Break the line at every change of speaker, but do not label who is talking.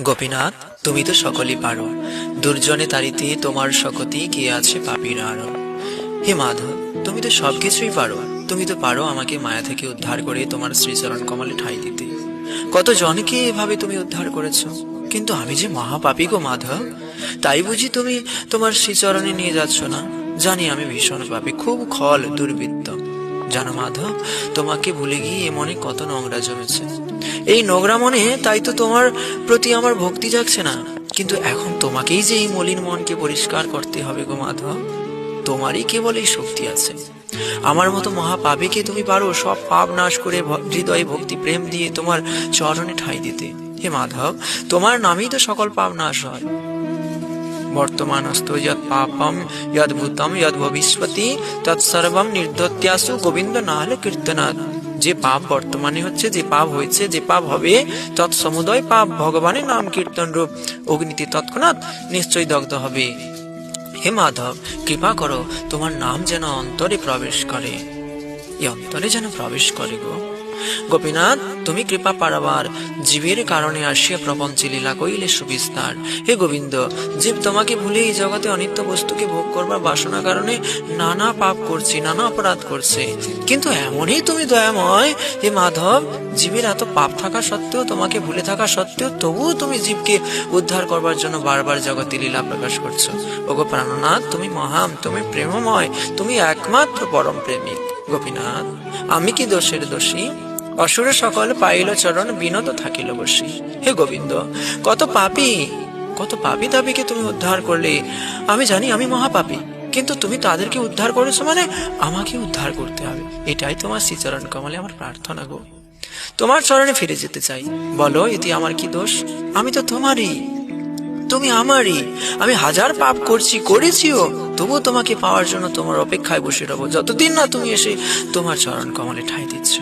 গোপীনাথ, তুমি তো সকলই পারো, দুর্জনে তাড়িতে তোমার শকতি কে আছে পাপীর আরো। হে মাধব, তুমি তো সবকিছুই পারো। তুমি তো পারো আমাকে মায়া থেকে উদ্ধার করে তোমার শ্রীচরণ কমলে ঠাঁই দিতে। কত জনকে এভাবে তুমি উদ্ধার করেছো, কিন্তু আমি যে মহাপাপী গো মাধব। তাই বুঝি তুমি তোমার শ্রীচরণে নিয়ে যাচ্ছ না? জানি আমি ভীষণ পাপী, খুব খল দুর্বৃত্ত। জানো মাধব, তোমাকে ভুলে গিয়ে এ মনে কত নোংরা জমেছে। এই নোংরা মনে তাই তো তোমার প্রতি আমার ভক্তি জাগছে না। কিন্তু এখন তোমাকেই যে এই মলিন মনকে পরিষ্কার করতে হবে গো মাধব। তোমারই কেবল এই শক্তি আছে। আমার মতো মহাপাপীকে তুমি পারো সব পাপ নাশ করে হৃদয়ে ভক্তি প্রেম দিয়ে তোমার চরণে ঠাঁই দিতে। হে মাধব, তোমার নামেই তো সকল পাপ নাশ হয়। বর্তমানস্তু যৎ পাপম যৎ ভূতম যৎ ভবিষ্যতি তৎসর্বম নির্দত্যাসু গোবিন্দ না হলে কীর্তনাথ। যে পাপ বর্তমানে হচ্ছে, যে পাপ হয়েছে, যে পাপ হবে, তৎসমুদয় পাপ ভগবানের নাম কীর্তন রূপ অগ্নিতে তৎক্ষণাৎ নিশ্চয়ই দগ্ধ হবে। হে মাধব, কৃপা করো, তোমার নাম যেন অন্তরে প্রবেশ করে, এই অন্তরে যেন প্রবেশ করে গো গোপীনাথ। তুমি কৃপা পারাবার জীবের কারণে আসিয়া প্রপঞ্চে লীলা কইলে সুবিস্তার। হে গোবিন্দ, জীব তোমাকে ভুলে এই জগতে অনিত্য বস্তুকে ভোগ করবার বাসনা কারণে নানা পাপ করছে, নানা অপরাধ করছে। কিন্তু এমনই তুমি দয়াময় হে মাধব, জীবের এত পাপ থাকা সত্ত্বেও, তোমাকে ভুলে থাকা সত্ত্বেও, তবুও তুমি জীবকে উদ্ধার করবার জন্য বারবার জগতে লীলা প্রকাশ করছো। ওগো প্রাণনাথ, তুমি মহান, তুমি প্রেমময়, তুমি একমাত্র পরম প্রেমিক। গোপীনাথ, আমি কি দোষের দোষী? অসুর সকল পাইল চরণ, বিনত থাকিল বসি। হে গোবিন্দ, কত পাপী, কত পাপী তাপিকে তুমি উদ্ধার করলে। আমি জানি আমি মহাপাপী, কিন্তু তুমি তাদেরকে উদ্ধার করেছো, মানে আমাকে উদ্ধার করতে হবে। এটাই তোমার শ্রীচরণ কমলে আমার প্রার্থনা গো। তোমার চরণে ফিরে যেতে চাই। বলো, এতে আমার কি দোষ? আমি তো তোমারই, তুমি আমারই। আমি হাজার পাপ করেছিও, তবুও তোমাকে পাওয়ার জন্য তোমার অপেক্ষায় বসে রবো, যতদিন না তুমি এসে তোমার চরণ কমলে ঠাঁই দিচ্ছ।